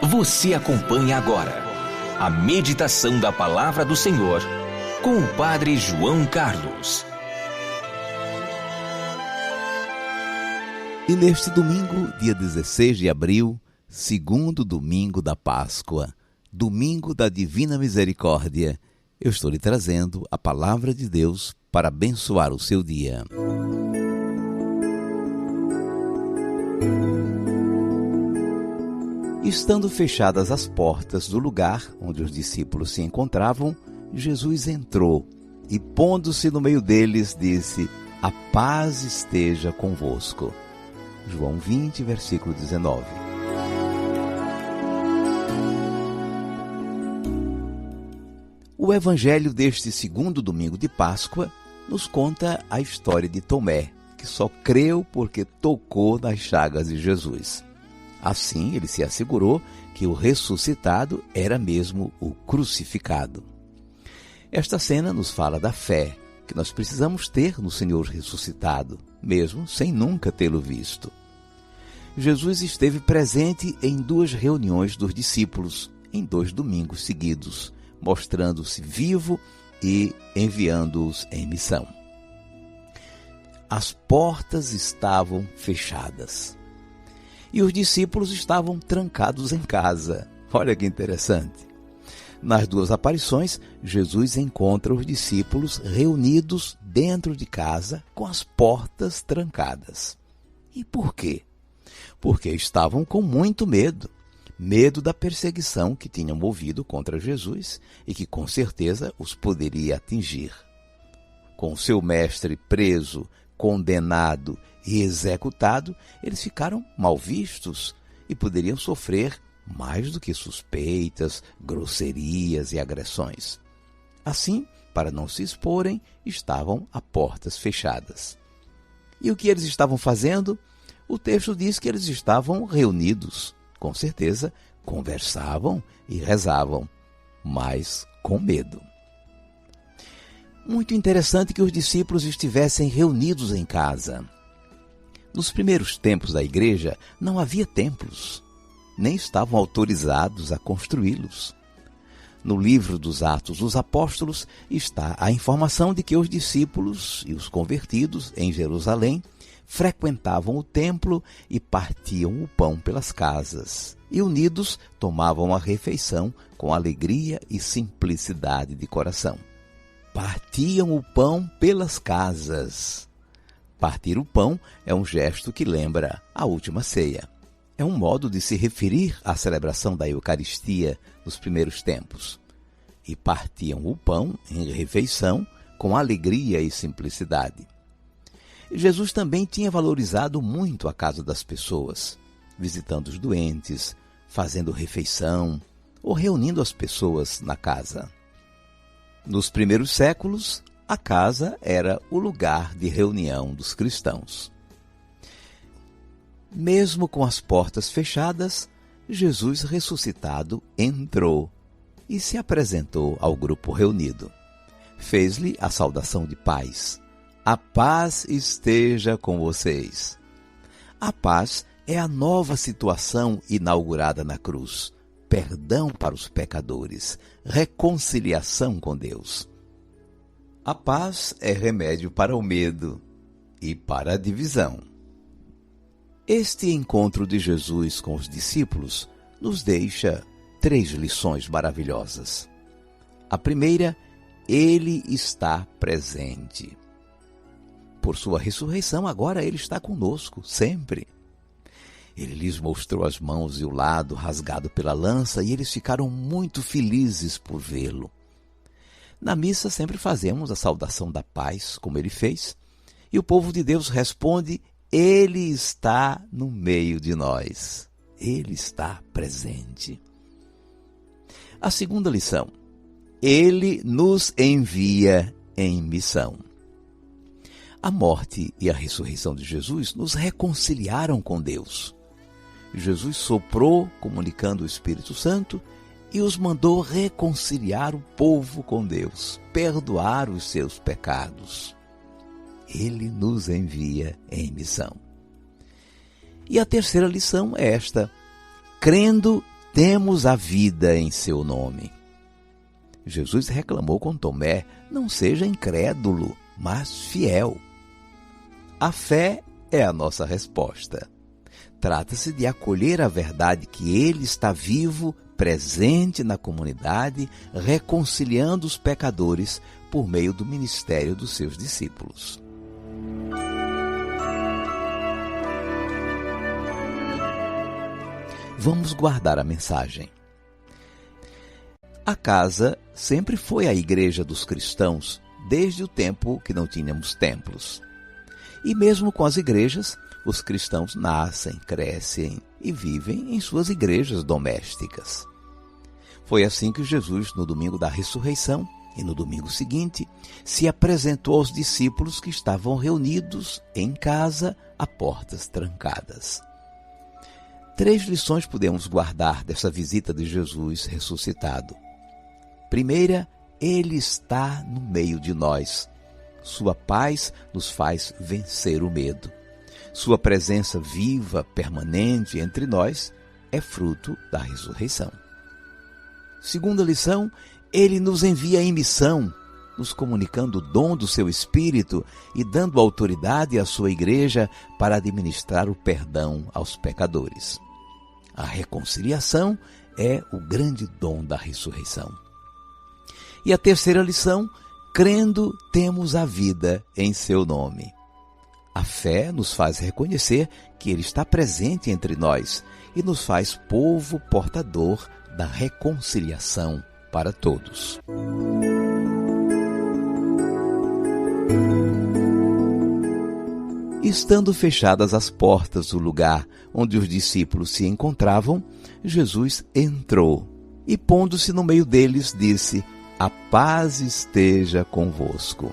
Você acompanha agora a meditação da Palavra do Senhor com o Padre João Carlos. E neste domingo, dia 16 de abril, segundo domingo da Páscoa, domingo da Divina Misericórdia, eu estou lhe trazendo a Palavra de Deus para abençoar o seu dia. Estando fechadas as portas do lugar onde os discípulos se encontravam, Jesus entrou e, pondo-se no meio deles, disse: "A paz esteja convosco." João 20, versículo 19. O evangelho deste segundo domingo de Páscoa nos conta a história de Tomé, que só creu porque tocou nas chagas de Jesus. Assim, ele se assegurou que o ressuscitado era mesmo o crucificado. Esta cena nos fala da fé que nós precisamos ter no Senhor ressuscitado, mesmo sem nunca tê-lo visto. Jesus esteve presente em 2 reuniões dos discípulos, em 2 domingos seguidos, mostrando-se vivo e enviando-os em missão. As portas estavam fechadas e os discípulos estavam trancados em casa. Olha que interessante. Nas 2 aparições, Jesus encontra os discípulos reunidos dentro de casa com as portas trancadas. E por quê? Porque estavam com muito medo. Medo da perseguição que tinham movido contra Jesus e que com certeza os poderia atingir. Com seu mestre preso, condenado e executado, eles ficaram mal vistos e poderiam sofrer mais do que suspeitas, grosserias e agressões. Assim, para não se exporem, estavam a portas fechadas. E o que eles estavam fazendo? O texto diz que eles estavam reunidos. Com certeza, conversavam e rezavam, mas com medo. Muito interessante que os discípulos estivessem reunidos em casa. Nos primeiros tempos da igreja, não havia templos, nem estavam autorizados a construí-los. No livro dos Atos dos Apóstolos está a informação de que os discípulos e os convertidos em Jerusalém frequentavam o templo e partiam o pão pelas casas, e unidos tomavam a refeição com alegria e simplicidade de coração. Partiam o pão pelas casas. Partir o pão é um gesto que lembra a última ceia. É um modo de se referir à celebração da Eucaristia nos primeiros tempos. E partiam o pão em refeição com alegria e simplicidade. Jesus também tinha valorizado muito a casa das pessoas, visitando os doentes, fazendo refeição ou reunindo as pessoas na casa. Nos primeiros séculos, a casa era o lugar de reunião dos cristãos. Mesmo com as portas fechadas, Jesus ressuscitado entrou e se apresentou ao grupo reunido. Fez-lhe a saudação de paz. A paz esteja com vocês. A paz é a nova situação inaugurada na cruz. Perdão para os pecadores, reconciliação com Deus. A paz é remédio para o medo e para a divisão. Este encontro de Jesus com os discípulos nos deixa 3 lições maravilhosas. A primeira, ele está presente. Por sua ressurreição, agora ele está conosco, sempre. Ele lhes mostrou as mãos e o lado rasgado pela lança e eles ficaram muito felizes por vê-lo. Na missa sempre fazemos a saudação da paz, como ele fez, e o povo de Deus responde: ele está no meio de nós. Ele está presente. A segunda lição: ele nos envia em missão. A morte e a ressurreição de Jesus nos reconciliaram com Deus. Jesus soprou, comunicando o Espírito Santo, e os mandou reconciliar o povo com Deus, perdoar os seus pecados. Ele nos envia em missão. E a terceira lição é esta: crendo, temos a vida em seu nome. Jesus reclamou com Tomé: não seja incrédulo, mas fiel. A fé é a nossa resposta. Trata-se de acolher a verdade que Ele está vivo, presente na comunidade, reconciliando os pecadores por meio do ministério dos seus discípulos. Vamos guardar a mensagem. A casa sempre foi a igreja dos cristãos, desde o tempo que não tínhamos templos. E mesmo com as igrejas, os cristãos nascem, crescem e vivem em suas igrejas domésticas. Foi assim que Jesus, no domingo da ressurreição e no domingo seguinte, se apresentou aos discípulos que estavam reunidos em casa a portas trancadas. 3 lições podemos guardar dessa visita de Jesus ressuscitado. Primeira, Ele está no meio de nós. Sua paz nos faz vencer o medo. Sua presença viva, permanente entre nós, é fruto da ressurreição. Segunda lição, Ele nos envia em missão, nos comunicando o dom do seu Espírito e dando autoridade à sua igreja para administrar o perdão aos pecadores. A reconciliação é o grande dom da ressurreição. E a terceira lição, crendo, temos a vida em seu nome. A fé nos faz reconhecer que Ele está presente entre nós e nos faz povo portador da reconciliação para todos. Estando fechadas as portas do lugar onde os discípulos se encontravam, Jesus entrou e, pondo-se no meio deles, disse: a paz esteja convosco.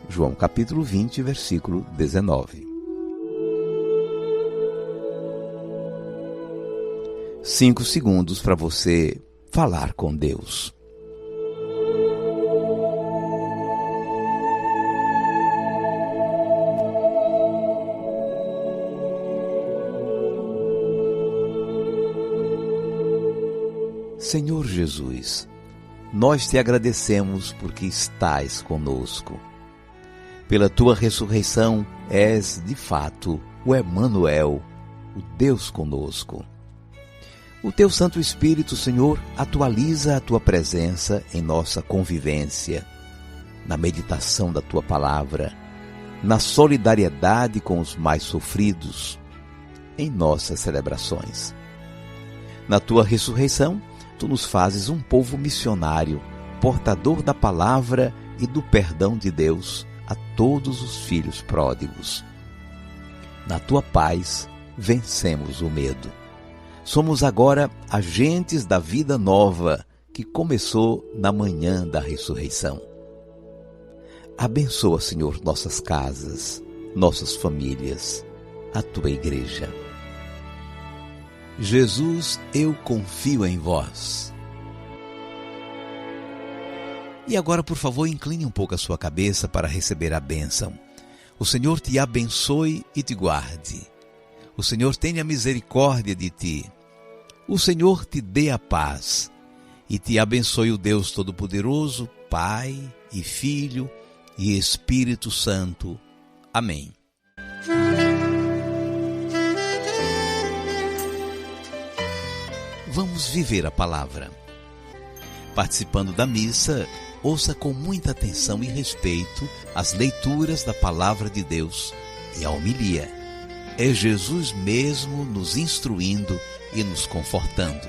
João capítulo 20, versículo 19. 5 segundos para você falar com Deus. Senhor Jesus, nós te agradecemos porque estás conosco. Pela tua ressurreição, és, de fato, o Emanuel, o Deus conosco. O teu Santo Espírito, Senhor, atualiza a tua presença em nossa convivência, na meditação da tua palavra, na solidariedade com os mais sofridos, em nossas celebrações. Na tua ressurreição, tu nos fazes um povo missionário, portador da palavra e do perdão de Deus a todos os filhos pródigos. Na tua paz, vencemos o medo. Somos agora agentes da vida nova que começou na manhã da ressurreição. Abençoa, Senhor, nossas casas, nossas famílias, a tua igreja. Jesus, eu confio em vós. E agora, por favor, incline um pouco a sua cabeça para receber a bênção. O Senhor te abençoe e te guarde. O Senhor tenha misericórdia de ti. O Senhor te dê a paz. E te abençoe o Deus Todo-Poderoso, Pai e Filho e Espírito Santo. Amém. Vamos viver a palavra. Participando da missa, ouça com muita atenção e respeito as leituras da palavra de Deus e a homilia. É Jesus mesmo nos instruindo e nos confortando.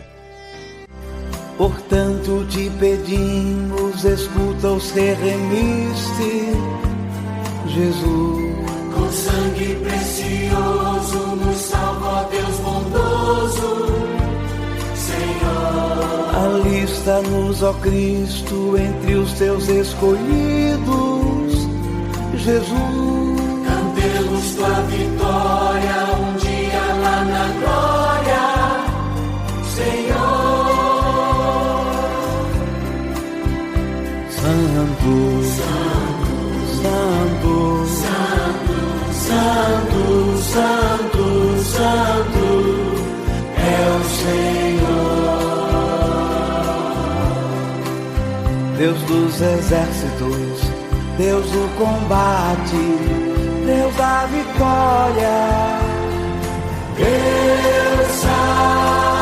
Portanto te pedimos, escuta os que remiste, Jesus. Com sangue precioso nos salva, Deus bondoso. Alista-nos, ó Cristo, entre os teus escolhidos, Jesus. Cantemos tua vitória, um dia lá na glória, Senhor. Santo, Santo, Santo, Santo, Santo, Santo é o Senhor. Deus dos exércitos, Deus do combate, Deus da vitória, Deus Sabaoth.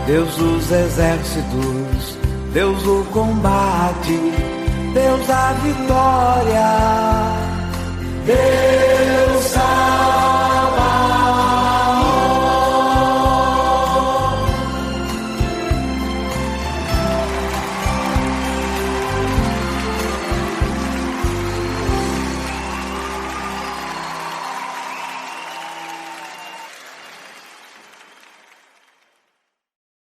Deus dos exércitos, Deus do combate, Deus da vitória,